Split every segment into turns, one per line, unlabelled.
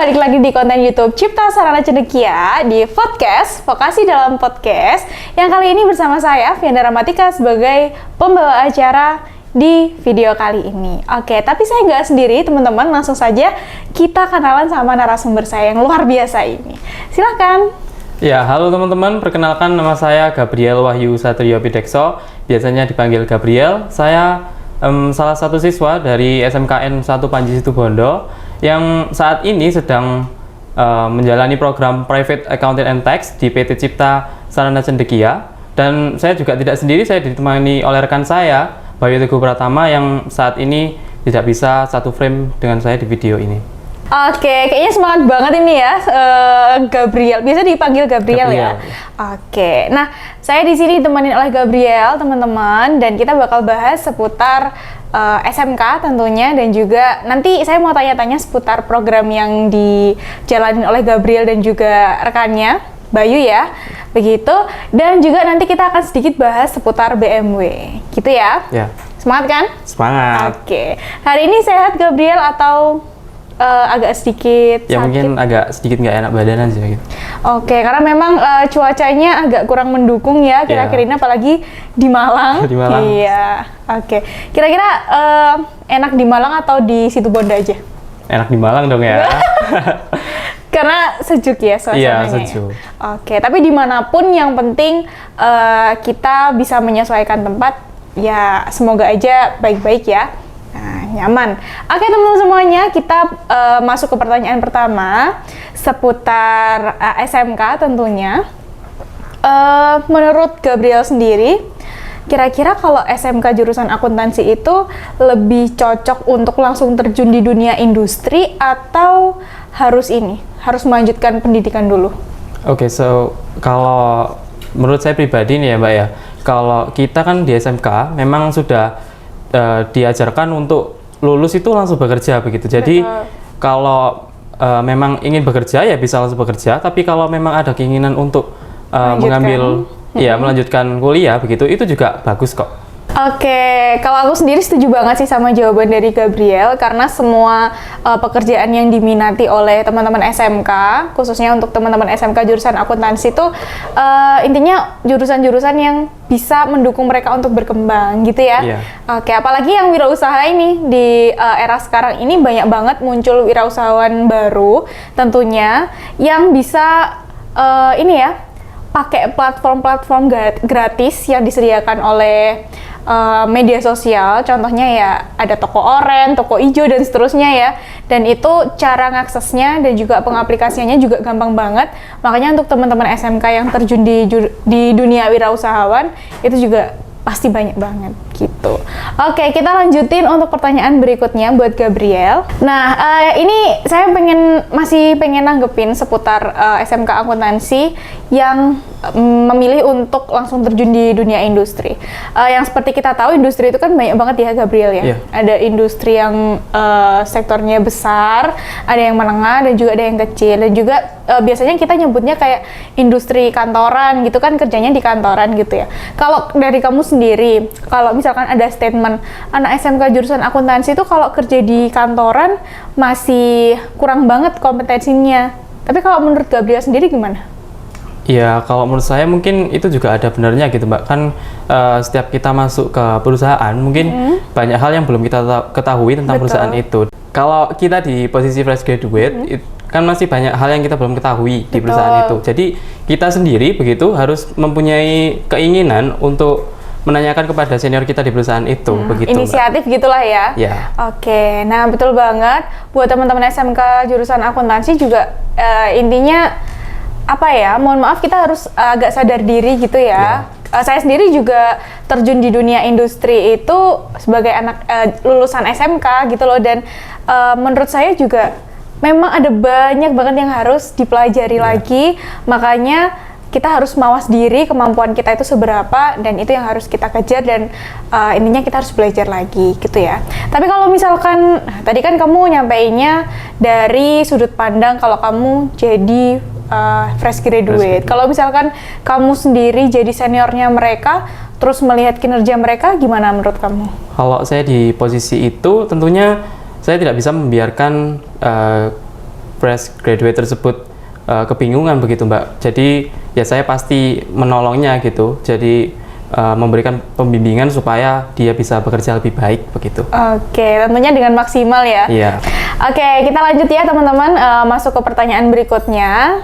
balik lagi di konten YouTube Cipta Sarana Cendekia di podcast Vokasi dalam Podcast. Yang kali ini bersama saya Vianda Ramatika sebagai pembawa acara di video kali ini. Oke, tapi saya nggak sendiri teman-teman, langsung saja kita kenalan sama narasumber saya yang luar biasa ini. Silakan.
Ya, halo teman-teman, perkenalkan nama saya Gabriel Wahyu Satrio Pidekso, biasanya dipanggil Gabriel. Saya salah satu siswa dari SMKN 1 Panji Situbondo yang saat ini sedang menjalani program Private Accounting and Tax di PT Cipta Sarana Cendekia. Dan saya juga tidak sendiri, saya ditemani oleh rekan saya, Bayu Teguh Pratama, yang saat ini tidak bisa satu frame dengan saya di video ini.
Oke, kayaknya semangat banget ini ya, Gabriel. Biasa dipanggil Gabriel ya. Oke, nah saya di sini ditemenin oleh Gabriel, teman-teman, dan kita bakal bahas seputar SMK tentunya, dan juga nanti saya mau tanya-tanya seputar program yang dijalanin oleh Gabriel dan juga rekannya, Bayu ya, begitu. Dan juga nanti kita akan sedikit bahas seputar BMW, gitu ya.
Ya.
Semangat kan?
Semangat.
Oke, hari ini sehat Gabriel atau agak sedikit
ya
sakit?
Mungkin agak sedikit nggak enak badan aja gitu.
Oke, karena memang cuacanya agak kurang mendukung ya kira-kira ini, apalagi di Malang.
Di Malang.
Iya. Oke. Kira-kira enak di Malang atau di Situbondo aja?
Enak di Malang dong ya.
Karena sejuk ya suasananya.
Iya, sejuk.
Oke, tapi dimanapun yang penting kita bisa menyesuaikan tempat. Ya, semoga aja baik-baik ya. Nah, nyaman. Oke teman-teman semuanya, kita masuk ke pertanyaan pertama seputar SMK tentunya. Menurut Gabriel sendiri, kira-kira kalau SMK jurusan akuntansi itu lebih cocok untuk langsung terjun di dunia industri atau harus melanjutkan pendidikan dulu?
Oke, so kalau menurut saya pribadi nih ya Mbak ya, kalau kita kan di SMK memang sudah diajarkan untuk lulus itu langsung bekerja begitu. Jadi kalau memang ingin bekerja ya bisa langsung bekerja, tapi kalau memang ada keinginan untuk melanjutkan kuliah begitu, itu juga bagus kok.
Oke, kalau aku sendiri setuju banget sih sama jawaban dari Gabriel, karena semua pekerjaan yang diminati oleh teman-teman SMK, khususnya untuk teman-teman SMK jurusan akuntansi itu intinya jurusan-jurusan yang bisa mendukung mereka untuk berkembang gitu ya.
Yeah.
Oke, apalagi yang wirausaha ini di era sekarang ini banyak banget muncul wirausahawan baru tentunya yang bisa pakai platform-platform gratis yang disediakan oleh media sosial, contohnya ya ada toko oren, toko ijo dan seterusnya ya. Dan itu cara ngaksesnya dan juga pengaplikasiannya juga gampang banget. Makanya untuk teman-teman SMK yang terjun di dunia wirausahawan itu juga pasti banyak banget gitu. Oke, kita lanjutin untuk pertanyaan berikutnya buat Gabriel. Nah, ini saya masih pengen nanggepin seputar SMK akuntansi yang memilih untuk langsung terjun di dunia industri. Yang seperti kita tahu, industri itu kan banyak banget ya Gabriel ya. Yeah. Ada industri yang sektornya besar, ada yang menengah, dan juga ada yang kecil. Dan juga biasanya kita nyebutnya kayak industri kantoran gitu kan, kerjanya di kantoran gitu ya. Kalau dari kamu sendiri, kalau misalkan ada statement anak SMK jurusan akuntansi itu kalau kerja di kantoran masih kurang banget kompetensinya. Tapi kalau menurut Gabriel sendiri gimana?
Ya, kalau menurut saya mungkin itu juga ada benarnya gitu Mbak. Kan setiap kita masuk ke perusahaan mungkin banyak hal yang belum kita ketahui tentang perusahaan itu. Kalau kita di posisi fresh graduate, kan masih banyak hal yang kita belum ketahui di perusahaan itu. Jadi kita sendiri begitu harus mempunyai keinginan untuk menanyakan kepada senior kita di perusahaan itu, begitu.
Inisiatif Mbak. Gitulah ya.
Ya.
Oke, nah betul banget. Buat teman-teman SMK jurusan akuntansi juga intinya mohon maaf, kita harus agak sadar diri gitu ya. Saya sendiri juga terjun di dunia industri itu sebagai anak lulusan SMK gitu loh, dan menurut saya juga memang ada banyak banget yang harus dipelajari lagi. Makanya kita harus mawas diri, kemampuan kita itu seberapa, dan itu yang harus kita kejar, dan intinya kita harus belajar lagi gitu ya. Tapi kalau misalkan tadi kan kamu nyampeinnya dari sudut pandang kalau kamu jadi fresh graduate. Kalau misalkan kamu sendiri jadi seniornya mereka, terus melihat kinerja mereka, gimana menurut kamu?
Kalau saya di posisi itu, tentunya saya tidak bisa membiarkan fresh graduate tersebut kebingungan begitu Mbak. Jadi ya saya pasti menolongnya gitu. Jadi memberikan pembimbingan supaya dia bisa bekerja lebih baik begitu.
Oke, tentunya dengan maksimal ya.
Iya.
Oke, kita lanjut ya teman-teman, masuk ke pertanyaan berikutnya.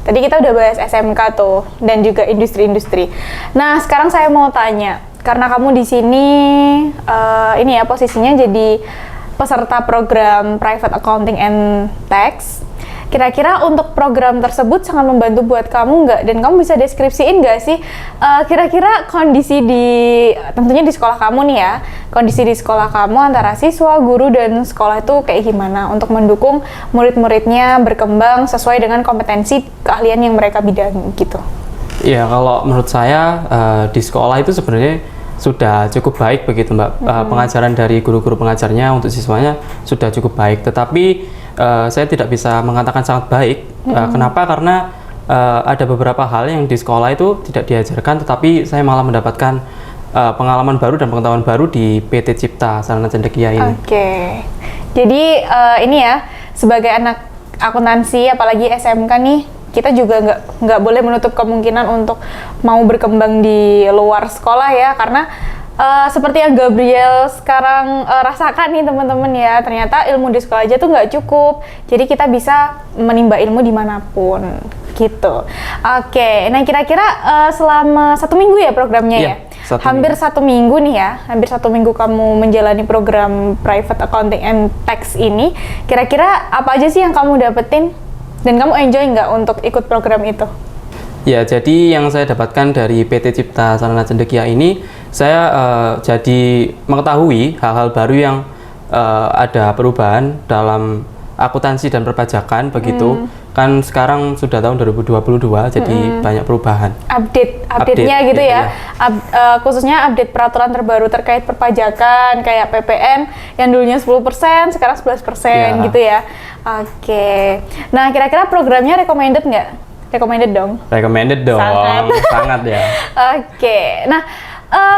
Tadi kita udah bahas SMK tuh dan juga industri-industri. Nah, sekarang saya mau tanya, karena kamu di sini ini ya posisinya jadi peserta program Private Accounting and Tax. Kira-kira untuk program tersebut sangat membantu buat kamu nggak? Dan kamu bisa deskripsiin nggak sih kira-kira kondisi tentunya di sekolah kamu nih ya, kondisi di sekolah kamu antara siswa, guru, dan sekolah itu kayak gimana untuk mendukung murid-muridnya berkembang sesuai dengan kompetensi keahlian yang mereka bidangi gitu?
Iya, kalau menurut saya di sekolah itu sebenarnya sudah cukup baik begitu Mbak. Pengajaran dari guru-guru pengajarnya untuk siswanya sudah cukup baik, tetapi saya tidak bisa mengatakan sangat baik. Kenapa? Karena ada beberapa hal yang di sekolah itu tidak diajarkan, tetapi saya malah mendapatkan pengalaman baru dan pengetahuan baru di PT Cipta Sarana Cendekia ini.
Oke. Jadi ini ya, sebagai anak akuntansi apalagi SMK nih, kita juga nggak boleh menutup kemungkinan untuk mau berkembang di luar sekolah ya, karena seperti yang Gabriel sekarang rasakan nih teman-teman ya, ternyata ilmu di sekolah aja tuh nggak cukup, jadi kita bisa menimba ilmu dimanapun gitu. Oke, nah kira-kira selama 1 minggu ya programnya ya? Hampir 1 minggu nih ya, hampir 1 minggu kamu menjalani program Private Accounting and Tax ini, kira-kira apa aja sih yang kamu dapetin? Dan kamu enjoy nggak untuk ikut program itu?
Ya, jadi yang saya dapatkan dari PT Cipta Sarana Cendekia ini, saya jadi mengetahui hal-hal baru yang ada perubahan dalam akuntansi dan perpajakan begitu. Kan sekarang sudah tahun 2022, jadi banyak perubahan.
Update-nya gitu ya. Khususnya update peraturan terbaru terkait perpajakan kayak PPN yang dulunya 10%, sekarang 11% gitu ya. Oke. Nah, kira-kira programnya recommended nggak? Recommended dong?
Recommended dong, sangat ya.
Oke. Nah,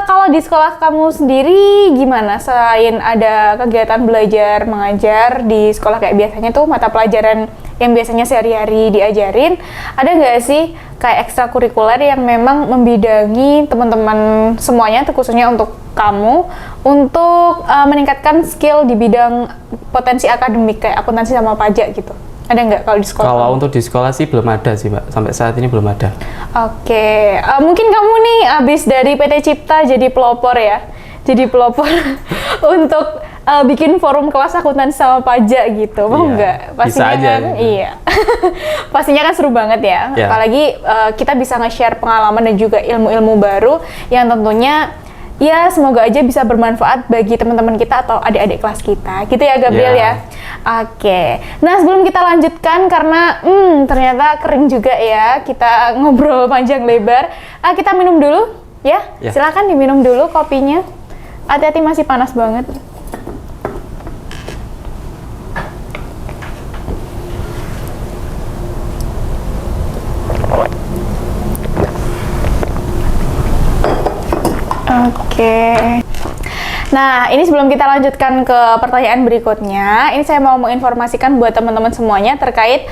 kalau di sekolah kamu sendiri gimana? Selain ada kegiatan belajar mengajar di sekolah kayak biasanya tuh mata pelajaran yang biasanya sehari-hari diajarin, ada nggak sih kayak ekstrakurikuler yang memang membidangi teman-teman semuanya, khususnya untuk kamu, untuk meningkatkan skill di bidang potensi akademik kayak akuntansi sama pajak gitu? Ada nggak kalau di sekolah?
Kalau untuk di sekolah sih belum ada sih Mbak, sampai saat ini belum ada.
Oke, mungkin kamu nih abis dari PT Cipta jadi pelopor ya, jadi pelopor untuk bikin forum kelas akuntansi sama pajak gitu, mau nggak? Pastinya
bisa aja,
kan, iya. Pastinya kan seru banget ya. Apalagi kita bisa nge-share pengalaman dan juga ilmu-ilmu baru yang tentunya ya semoga aja bisa bermanfaat bagi teman-teman kita atau adik-adik kelas kita, gitu ya Gabriel ya. Oke, nah sebelum kita lanjutkan karena ternyata kering juga ya kita ngobrol panjang lebar, kita minum dulu ya. Silakan diminum dulu kopinya. Hati-hati masih panas banget. Oke. Nah, ini sebelum kita lanjutkan ke pertanyaan berikutnya, ini saya mau menginformasikan buat teman-teman semuanya terkait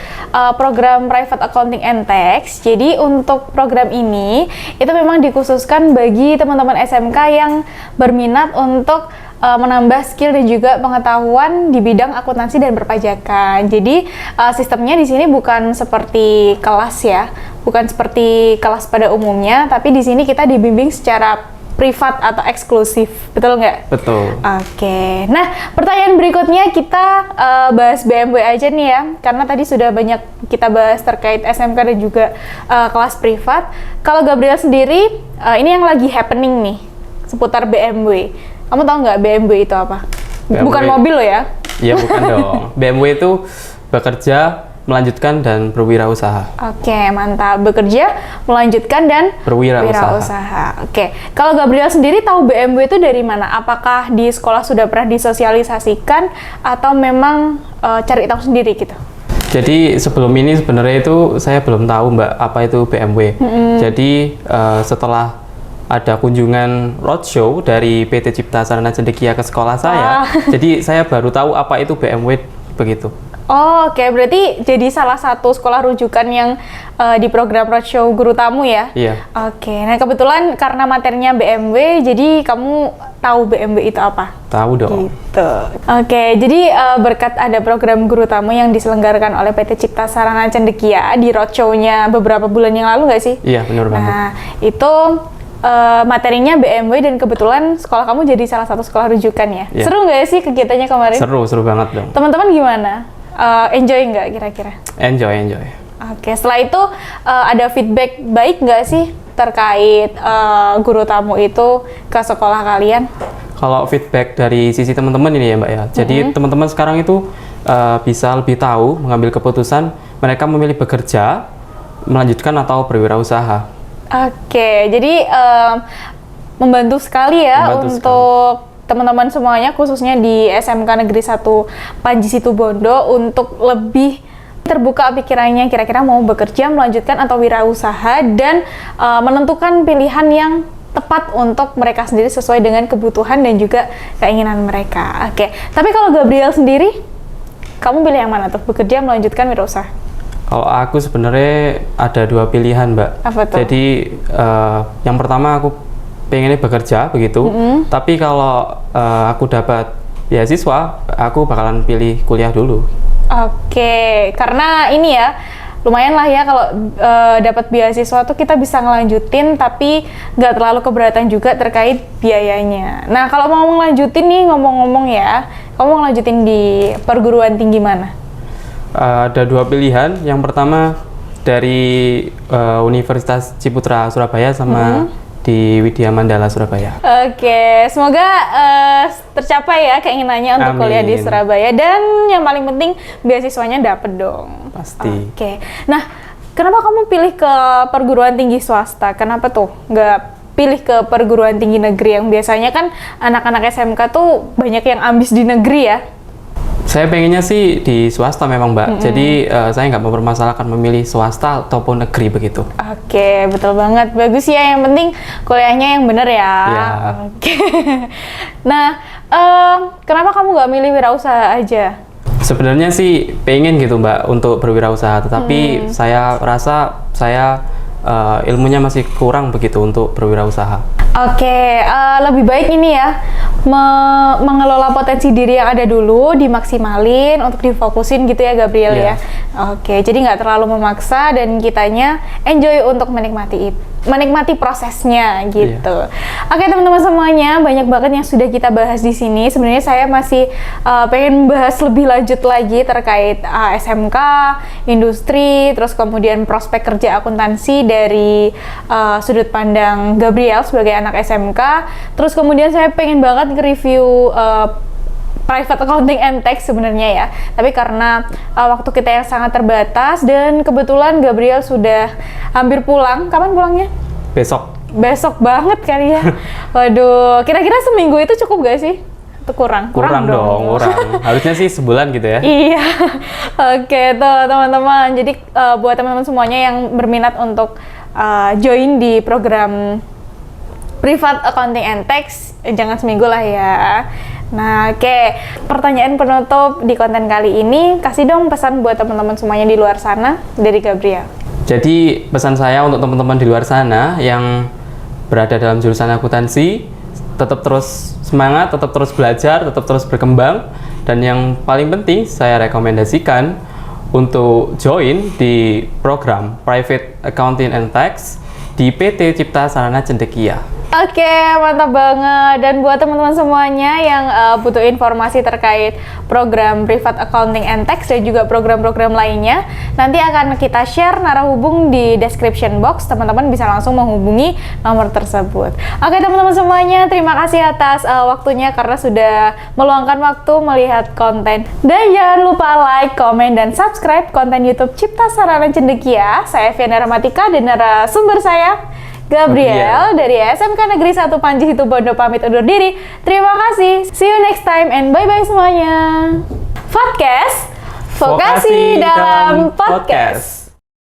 program Private Accounting and Tax. Jadi untuk program ini, itu memang dikhususkan bagi teman-teman SMK yang berminat untuk menambah skill dan juga pengetahuan di bidang akuntansi dan perpajakan. Jadi sistemnya di sini bukan seperti kelas ya, bukan seperti kelas pada umumnya, tapi di sini kita dibimbing secara privat atau eksklusif, betul nggak?
Betul.
Oke, nah pertanyaan berikutnya kita bahas BMW aja nih ya, karena tadi sudah banyak kita bahas terkait SMK dan juga kelas privat. Kalau Gabriel sendiri, ini yang lagi happening nih, seputar BMW. Kamu tahu nggak BMW itu apa?
BMW.
Bukan mobil loh ya?
Iya bukan dong. BMW itu bekerja, melanjutkan dan berwirausaha.
Oke, mantap. Bekerja, melanjutkan dan berwirausaha. Oke, kalau Gabriel sendiri tahu BMW itu dari mana? Apakah di sekolah sudah pernah disosialisasikan atau memang cari tahu sendiri gitu?
Jadi sebelum ini sebenarnya itu saya belum tahu Mbak apa itu BMW. Jadi setelah ada kunjungan roadshow dari PT Cipta Sarana Cendekia ke sekolah saya, jadi saya baru tahu apa itu BMW begitu.
Oh, oke, berarti jadi salah satu sekolah rujukan yang di program Roadshow Guru Tamu ya?
Iya.
Oke, nah kebetulan karena materinya BMW, jadi kamu tahu BMW itu apa?
Tahu dong.
Gitu. Oke, jadi berkat ada program Guru Tamu yang diselenggarakan oleh PT Cipta Sarana Cendekia di Roadshow-nya beberapa bulan yang lalu nggak sih?
Iya, benar banget.
Nah, itu materinya BMW dan kebetulan sekolah kamu jadi salah satu sekolah rujukan ya?
Iya.
Seru nggak sih kegiatannya kemarin?
Seru banget dong.
Teman-teman gimana? Enjoy nggak kira-kira?
Enjoy.
Oke, setelah itu ada feedback baik nggak sih terkait guru tamu itu ke sekolah kalian?
Kalau feedback dari sisi teman-teman ini ya Mbak ya, jadi teman-teman sekarang itu bisa lebih tahu mengambil keputusan mereka memilih bekerja, melanjutkan atau berwirausaha.
Oke, jadi membantu sekali ya untuk teman-teman semuanya, khususnya di SMK Negeri 1 Panji Situbondo untuk lebih terbuka pikirannya kira-kira mau bekerja, melanjutkan atau wirausaha dan menentukan pilihan yang tepat untuk mereka sendiri sesuai dengan kebutuhan dan juga keinginan mereka. Oke, tapi kalau Gabriel sendiri, kamu pilih yang mana tuh? Bekerja, melanjutkan wirausaha?
Kalau aku sebenarnya ada dua pilihan Mbak.
Apa tuh?
Jadi yang pertama aku pengennya bekerja begitu, tapi kalau aku dapat beasiswa, aku bakalan pilih kuliah dulu.
Oke, karena ini ya lumayan lah ya kalau dapat beasiswa tuh kita bisa ngelanjutin tapi nggak terlalu keberatan juga terkait biayanya. Nah kalau mau ngelanjutin nih ngomong-ngomong ya, kamu mau ngelanjutin di perguruan tinggi mana?
Ada dua pilihan. Yang pertama dari Universitas Ciputra Surabaya sama di Widya Mandala Surabaya.
Oke, semoga tercapai ya keinginannya untuk kuliah di Surabaya dan yang paling penting beasiswanya dapet dong.
Pasti.
Oke, nah kenapa kamu pilih ke perguruan tinggi swasta? Kenapa tuh nggak pilih ke perguruan tinggi negeri yang biasanya kan anak-anak SMK tuh banyak yang ambis di negeri ya?
Saya pengennya sih di swasta memang Mbak, jadi saya nggak mempermasalahkan memilih swasta ataupun negeri begitu.
Oke, betul banget, bagus ya, yang penting kuliahnya yang bener ya.
Iya.
Oke. Nah, kenapa kamu nggak milih wirausaha aja?
Sebenarnya sih pengen gitu Mbak untuk berwirausaha, tetapi saya rasa saya ilmunya masih kurang begitu untuk berwirausaha.
Oke, lebih baik ini ya mengelola potensi diri yang ada dulu, dimaksimalin untuk difokusin gitu ya Gabriel ya. Oke, jadi nggak terlalu memaksa dan kitanya enjoy untuk menikmati prosesnya gitu. Oke teman-teman semuanya, banyak banget yang sudah kita bahas di sini. Sebenarnya saya masih pengen bahas lebih lanjut lagi terkait SMK, industri, terus kemudian prospek kerja akuntansi dari sudut pandang Gabriel sebagai anak SMK. Terus kemudian saya pengen banget nge-review private accounting and tax sebenarnya ya, tapi karena waktu kita yang sangat terbatas dan kebetulan Gabriel sudah hampir pulang. Kapan pulangnya? Besok banget kali ya. Waduh, kira-kira seminggu itu cukup gak sih? Atau kurang
Kurang. Harusnya sih sebulan gitu ya.
Iya. Oke tuh teman-teman, jadi buat teman-teman semuanya yang berminat untuk join di program Private Accounting and Tax, jangan seminggu lah ya. Nah, oke. Pertanyaan penutup di konten kali ini, kasih dong pesan buat teman-teman semuanya di luar sana dari Gabriel.
Jadi, pesan saya untuk teman-teman di luar sana yang berada dalam jurusan akuntansi, tetap terus semangat, tetap terus belajar, tetap terus berkembang, dan yang paling penting saya rekomendasikan untuk join di program Private Accounting and Tax di PT Cipta Sarana Cendekia.
Oke, mantap banget. Dan buat teman-teman semuanya yang butuh informasi terkait program Private Accounting and Tax dan juga program-program lainnya, nanti akan kita share narahubung di description box. Teman-teman bisa langsung menghubungi nomor tersebut. Oke teman-teman semuanya, terima kasih atas waktunya karena sudah meluangkan waktu melihat konten. Dan jangan lupa like, komen, dan subscribe konten YouTube Cipta Sarana Cendekia. Saya Viana Ramatika dan narasumber saya Gabriel dari SMK Negeri 1 Panji Situbondo pamit undur diri. Terima kasih. See you next time and bye-bye semuanya. Podcast Vokasi dalam Podcast.